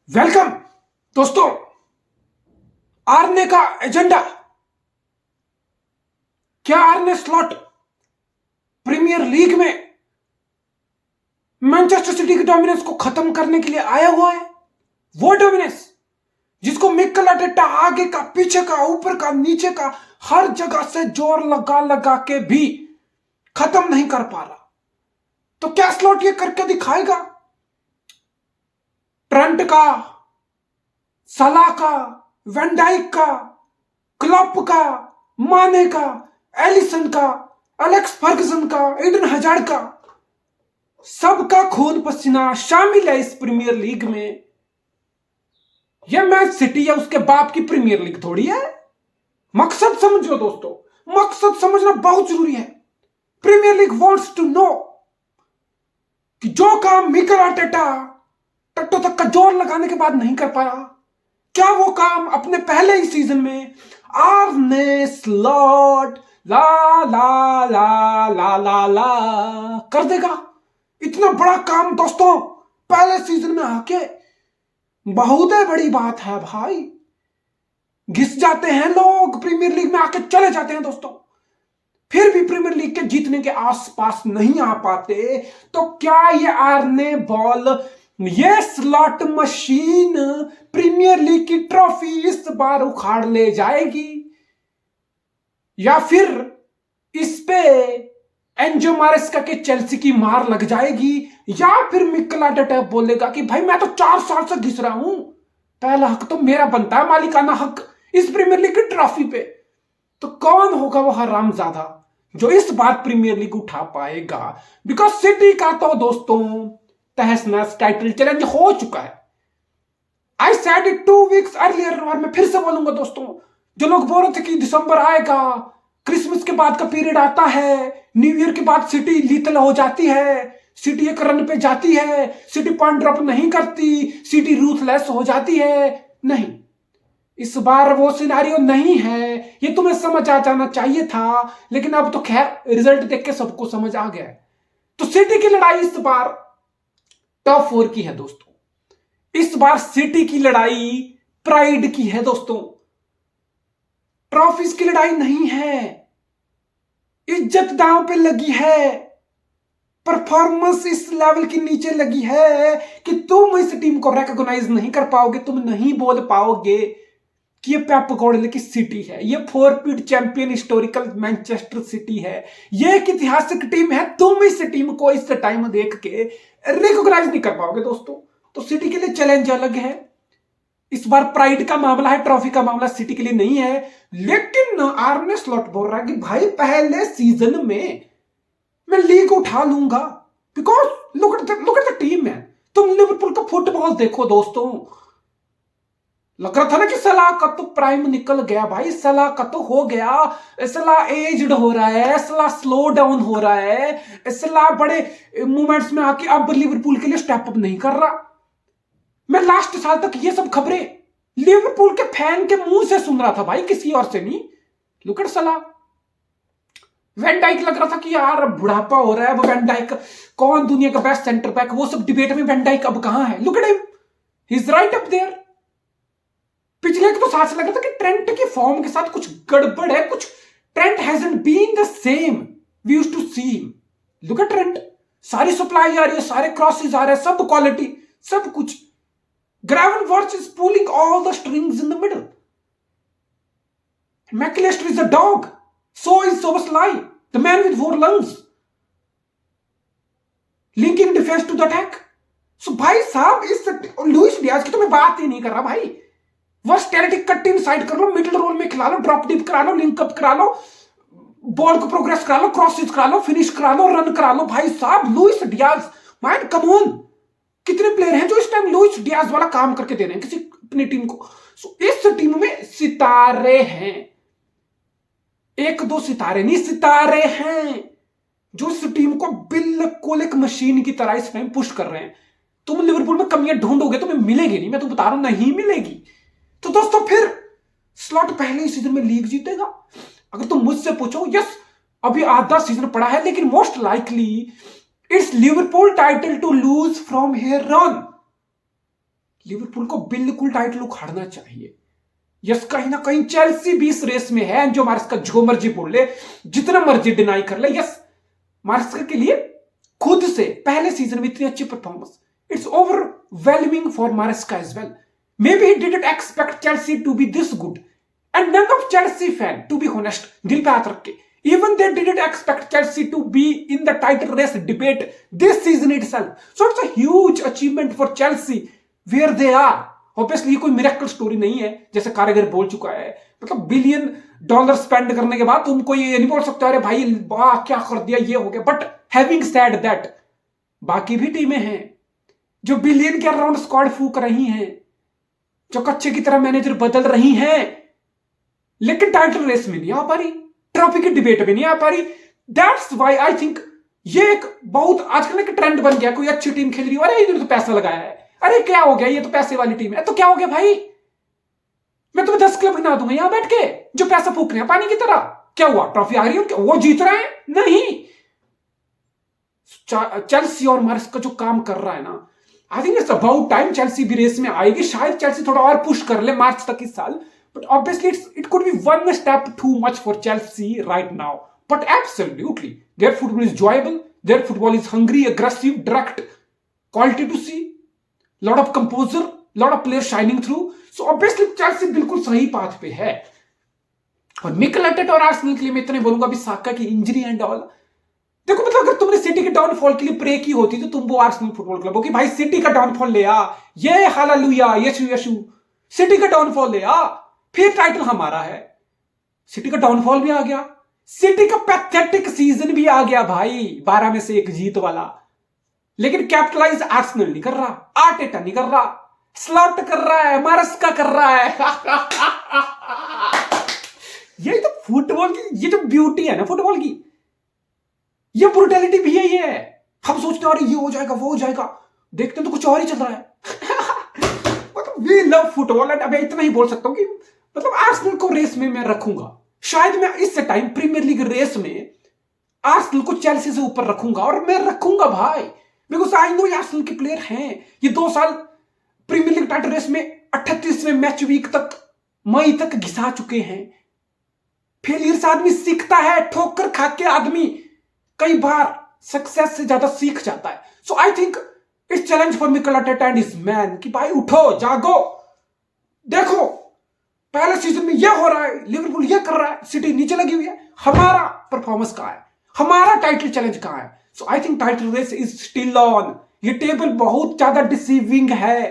Welcome दोस्तों। आर्ने का agenda क्या? आर्ने स्लॉट प्रीमियर लीग में मैनचेस्टर सिटी की डोमिनेंस को खत्म करने के लिए आया हुआ है। वो डोमिनेंस जिसको मिकेल आर्टेटा आगे का, पीछे का, ऊपर का, नीचे का, हर जगह से जोर लगा लगा के भी खत्म नहीं कर पा रहा। तो क्या स्लॉट ये करके दिखाएगा? ट्रेंट का, सलाह का, वैन डाइक का, क्लॉप का, माने का, एलिसन का, एलेक्स फर्गसन का, एडन हजार्ड का, सबका खून पसीना शामिल है इस प्रीमियर लीग में। यह मैच सिटी या उसके बाप की प्रीमियर लीग थोड़ी है। मकसद समझो दोस्तों, मकसद समझना बहुत जरूरी है। Premier League wants to know कि जो काम मिकेल आर्टेटा टट्टो तक का जोर लगाने के बाद नहीं कर पाया, क्या वो काम अपने पहले ही सीजन में आर्ने स्लॉट ला ला ला ला ला ला कर देगा? इतना बड़ा काम दोस्तों पहले सीजन में आके बहुत ही बड़ी बात है भाई। घिस जाते हैं लोग, प्रीमियर लीग में आके चले जाते हैं दोस्तों, फिर भी प्रीमियर लीग के जीतने के आसपास नहीं आ पाते। तो क्या ये आर्ने बॉल, ये स्लॉट मशीन प्रीमियर लीग की ट्रॉफी इस बार उखाड़ ले जाएगी, या फिर इस पे एंजो मारेस्का के चेल्सी की मार लग जाएगी, या फिर मिकेल आर्टेटा बोलेगा कि भाई मैं तो 4 साल से घिस रहा हूं, पहला हक तो मेरा बनता है, मालिकाना हक इस प्रीमियर लीग की ट्रॉफी पे। तो कौन होगा वो हरामजादा जो इस बार प्रीमियर लीग उठा पाएगा? बिकॉज सिटी का तो दोस्तों तहस नहस टाइटल चैलेंज हो चुका है। I said it 2 weeks earlier, और मैं फिर से बोलूंगा दोस्तों, जो लोग बोल रहे थे कि दिसंबर आएगा, क्रिसमस के बाद का पीरियड आता है, न्यू ईयर के बाद सिटी लीथल हो जाती है, सिटी एक रन पे जाती है, सिटी पॉइंट ड्रॉप नहीं करती, सिटी रूथलेस हो जाती है, नहीं, इस बार वो सिनारियो नहीं है। ये तुम्हें समझ आ जाना चाहिए था, लेकिन अब तो खैर रिजल्ट देख के सबको समझ आ गया है। तो सिटी की लड़ाई इस बार टॉप 4 की है दोस्तों। इस बार सिटी की लड़ाई प्राइड की है दोस्तों, ट्रॉफीज की लड़ाई नहीं है। इज्जत दांव पे लगी है, परफॉर्मेंस इस लेवल की नीचे लगी है कि तुम इस टीम को रिकॉग्नाइज नहीं कर पाओगे, तुम नहीं बोल पाओगे कि ये पेप गार्डियोला की सिटी है, ये 4-पीट चैंपियन हिस्टोरिकल मैनचेस्टर सिटी है, ये एक ऐतिहासिक टीम है। तुम इस टीम को इस टाइम देख के रिकॉग्नाइज नहीं कर पाओगे दोस्तों। तो सिटी के लिए चैलेंज अलग है। इस बार प्राइड का मामला है, ट्रॉफी का मामला सिटी के लिए नहीं है। लेकिन आर्ने स्लॉट बोल रहा है कि भाई पहले सीजन में मैं लीग उठा लूंगा, because look at the team है। तुम लिवरपूल का फुटबॉल देखो दोस्तों, लग रहा था ना कि सलाह का तो प्राइम निकल गया भाई, सलाह का तो हो गया, सलाह एज्ड हो रहा है, सलाह स्लो डाउन हो रहा है, सलाह बड़े मूवमेंट्स में आके अब लिवरपूल के लिए स्टेप अप नहीं कर रहा। मैं लास्ट साल तक ये सब खबरें लिवरपूल के फैन के मुंह से सुन रहा था भाई, किसी और से नहीं। लुक एट सलाह। वैन डाइक लग रहा था कि यार बुढ़ापा हो रहा है, वो वैन डाइक कौन दुनिया का बेस्ट सेंटर बैक, वो सब डिबेट में वैन डाइक अब कहां है? Look at him, he is right up there. पिछले तो साथ से लग रहा था कि ट्रेंट की फॉर्म के साथ कुछ गड़बड़ है, कुछ Trent hasn't been the same we used to see him. Look at Trent, सारी सप्लाई आ रही है, सारे क्रॉसेस आ रहे हैं, सब क्वालिटी, सब कुछ। Gravenworth is pulling all the strings in the middle. McAllister is a dog. So is Szoboszlai, the man with 4 lungs. Linking defense to the attack. So भाई साहब इस लुइस डियाज की तो मैं बात ही नहीं कर रहा भाई। वर्सटैलिटी कट इन साइड कर लो, मिडिल रोल में खिला लो, ड्रॉप डीप करा लो, लिंक अप करा लो, बॉल को प्रोग्रेस करा लो, क्रॉसेस करा लो, फिनिश करा लो, रन करा लो। भाई साहब Luis Diaz, mind come on, कितने प्लेयर हैं जो इस टाइम लुइस डियाज वाला काम करके दे रहे हैं किसी अपनी टीम को? सो इस टीम में सितारे हैं, 1-2 सितारे नहीं, सितारे हैं जो इस टीम को बिल्कुल एक मशीन की तरह इस टाइम पुश कर रहे हैं। तुम लिवरपूल में कमियां ढूंढोगे, तुम्हें मिलेगी नहीं, मैं तो बता रहा हूं, नहीं मिलेगी। तो दोस्तों फिर स्लॉट पहले ही सीजन में लीग जीतेगा? अगर तुम मुझसे पूछो, यस अभी आधा सीजन पड़ा है, लेकिन most likely it's Liverpool title to lose from here on. Liverpool को बिल्कुल टाइटल उखाड़ना चाहिए। यस, कहीं ना कहीं चेल्सी भी इस रेस में है, जो मार्स्का जो मर्जी बोल ले, जितना मर्जी डिनाई कर ले। यस, मार्स्का के लिए खुद से पहले सीजन में इतनी अच्छी performance, it's overwhelming for Maresca as well. Maybe he didn't expect Chelsea to be this good, and none of Chelsea fan, to be honest, दिल पे हाथ रख के, even they didn't expect Chelsea to be in the title race debate this season itself. So it's a huge achievement for Chelsea where they are. Obviously ये कोई miracle story नहीं है, जैसे कारीगर बोल चुका है। मतलब $1 billion स्पेंड करने के बाद तुमको ये नहीं बोल सकते अरे भाई वाह क्या कर दिया, ये हो गया। बट हैविंग सेड दैट, बाकी भी टीमें हैं जो बिलियन के अराउंड स्क्वाड फूक रही हैं, जो कच्चे की तरह मैनेजर बदल रही हैं, लेकिन टाइटल रेस में नहीं आ पा रही, ट्रॉफी की डिबेट में नहीं आ पा रही। दैट्स व्हाई आई थिंक ये एक बहुत आजकल एक ट्रेंड बन गया। कोई अच्छी टीम खेल रही है, अरे इन्होंने तो पैसा लगाया है, अरे क्या हो गया, ये तो पैसे वाली टीम है। तो क्या हो गया भाई, मैं तुम्हें 10 क्लब गिना दूंगा यहां बैठ के जो पैसा फूक रहे हैं पानी की तरह। क्या हुआ, ट्रॉफी आ रही है, वो जीत रहे हैं? नहीं। चेल्सी और मार्स का जो काम कर रहा है ना, आई think it's about time Chelsea भी रेस में आएगी। शायद चेल्सी थोड़ा और पुश कर ले मार्च तक इस साल, but obviously it could be one step too much for Chelsea right now. But absolutely their football is enjoyable, their football is hungry, aggressive, direct, quality to see, lot of composure, lot of players shining through. So obviously Chelsea बिल्कुल सही path पे है। और Mikel Arteta और Arsenal के लिए मैं इतने बोलूंगा, अभी साका की इंजरी एंड ऑल, देखो मतलब अगर तुमने सिटी के डाउनफॉल के लिए प्रे की होती तो तुम वो आर्सेनल फुटबॉल क्लब हो कि भाई सिटी का डाउनफॉल ले आ, ये हालेलुया यीशु यीशु, सिटी का डाउनफॉल ले आ, फिर टाइटल हमारा है। सिटी का डाउनफॉल भी आ गया, सिटी का पैथेटिक सीजन भी आ गया भाई, 12 में से 1 जीत वाला, लेकिन कैपिटलाइज आर्सेनल नहीं कर रहा, आर्टेटा नहीं कर रहा, स्लॉट कर रहा है, मार्स्का कर रहा है। ये तो फुटबॉल की ये जो ब्यूटी है ना फुटबॉल की, ये ब्रूटैलिटी भी है। ये हम सोचते हैं अरे ये हो जाएगा वो हो जाएगा, देखते हैं तो कुछ और ही चल रहा है। मतलब वी लव फुटबॉल। एंड अब इतना ही बोल सकता हूं कि मतलब आर्सेनल को रेस में मैं रखूंगा। शायद मैं इस टाइम प्रीमियर लीग रेस में आर्सेनल को चेल्सी से ऊपर रखूंगा, और मैं रखूंगा भाई, बिकॉज आई नो आर्सेनल के प्लेयर हैं। ये 2 साल प्रीमियर लीग टाइटल रेस में 38वें मैच वीक तक, मई तक घिसा चुके हैं। फेलियर से आदमी सीखता है, ठोकर खा के आदमी कई बार सक्सेस से ज्यादा सीख जाता है। So I think it's challenge for Mikel Arteta and his men कि भाई उठो जागो, देखो पहले सीजन में यह हो रहा है, लिवरपूल यह कर रहा है, सिटी नीचे लगी हुई है, हमारा परफॉर्मेंस कहां है, हमारा टाइटल चैलेंज कहां है। So I think title race is still on. ये टेबल बहुत ज्यादा डिसीविंग है।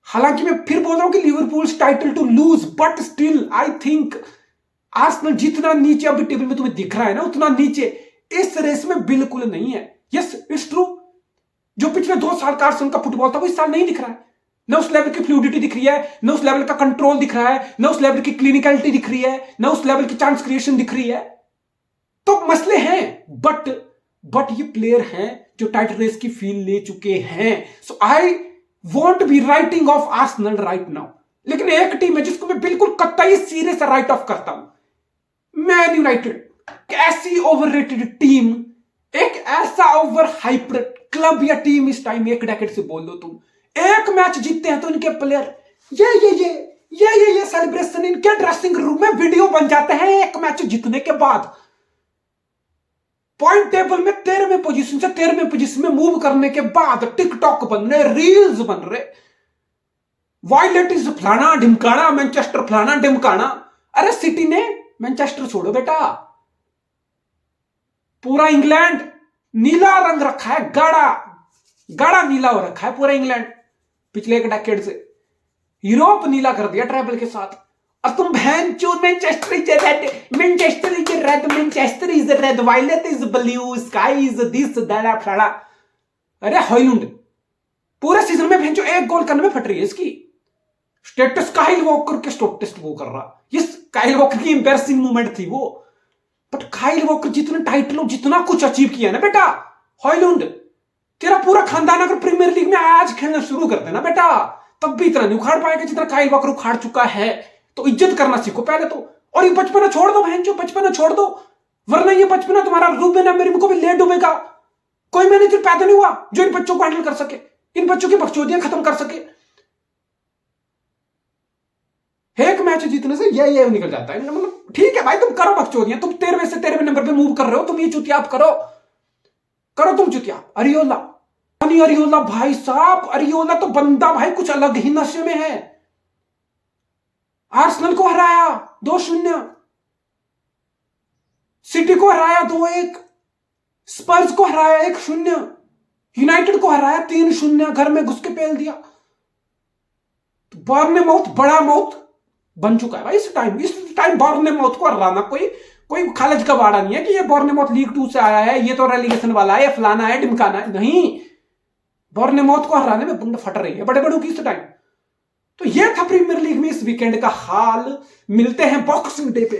हालांकि मैं फिर बोल रहा हूं कि Liverpool title to lose, but still I think Arsenal जितना नीचे अभी टेबल में तुम्हें दिख रहा है ना, उतना नीचे इस रेस में बिल्कुल नहीं है। यस इट्स ट्रू, जो पिछले 2 साल का आर्सेनल का फुटबॉल था वो इस साल नहीं दिख रहा है। न उस लेवल की फ्लूइडिटी दिख रही है, न उस लेवल का कंट्रोल दिख रहा है, न उस लेवल की क्लिनिकलिटी दिख रही है, न उस लेवल की चांस क्रिएशन दिख रही है। तो मसले हैं, बट ये प्लेयर हैं जो टाइटल रेस की फील ले चुके हैं। So I won't be writing off Arsenal right now. लेकिन एक टीम है जिसको मैं बिल्कुल कतई सीरियस राइट ऑफ करता हूं, मैन यूनाइटेड। कैसी ओवररेटेड टीम, एक ऐसा ओवर हाइप्ड क्लब या टीम इस टाइम, एक डेकेड से बोल दो तुम, एक मैच जीतते हैं तो इनके प्लेयर ये सेलिब्रेशन इनके ड्रेसिंग रूम में वीडियो बन जाते हैं एक मैच जीतने के बाद। पॉइंट टेबल में 13वें पोजीशन से 13वें पोजीशन में मूव करने के बाद टिकटॉक बन रहे, रील्स बन रहे, वायलेट इज फलाना ढिमकाना, मैनचेस्टर फलाना ढिमकाना। अरे सिटी ने मैनचेस्टर छोड़ो बेटा, पूरा इंग्लैंड नीला रंग रखा है, गाढ़ा नीला हो रखा है पूरा इंग्लैंड पिछले 1 डेकेड से। यूरोप नीला कर दिया ट्रैवल के साथ, और तुम भैंचो Manchester is red, Manchester is red, Manchester is red, violet is blue, sky is this that फलाना। अरे हॉयलैंड पूरे सीजन में भैंचो 1 गोल करने में फट रही है इसकी। स्टेटस काइल वॉकर के स्टेटस वो कर रहा, यस काइल वॉकर की एम्बैरेसिंग मूवमेंट थी वो, बट काइल वॉकर जितने टाइटलों जितना कुछ अचीव किया ना बेटा, हॉयलैंड तेरा पूरा खानदान अगर प्रीमियर लीग में आज खेलना शुरू कर देना बेटा, तब भी इतना नहीं उखाड़ पाएगा जितना काइल वॉकर उखाड़ चुका है। तो इज्जत करना सीखो पहले तो, और ये बचपना छोड़ दो बहनचोद, बचपना छोड़ दो, वरना ये बचपना तुम्हारा रूबेन अमीरम को भी ले डूबेगा। कोई मैनेजर पैदा नहीं हुआ जो इन बच्चों को हैंडल कर सके, इन बच्चों की बकचोदियां खत्म कर सके। मैच जीतने से ये निकल जाता है। मतलब ठीक है भाई, तुम करो बकचोदियां, तुम 13वें से 13वें नंबर पे मूव कर रहे हो, तुम ये चुतियाप करो तुम चुतियाप। अरियोला भाई साहब, अरियोला तो बंदा भाई कुछ अलग ही नशे में है। आर्सेनल को हराया 2-0, सिटी को हराया 2-1, स्पर्स को हराया 1-0, यूनाइटेड को हराया 3-0, घर में घुस के पेल दिया। तो बॉर्नमूथ बड़ा माउथ बन चुका है भाई इस टाइम बॉर्नमूथ को हराना कोई खालज का वाड़ा नहीं है कि ये बॉर्नमूथ लीग 2 से आया है, ये तो रेलीगेशन वाला है, ये फलाना है ढिमकाना है, नहीं। बॉर्नमूथ को हराने में बंद फट रही है बड़े बड़ों की इस टाइम। तो ये था प्रीमियर लीग में इस वीकेंड का हाल। मिलते हैं बॉक्सिंग डे पे।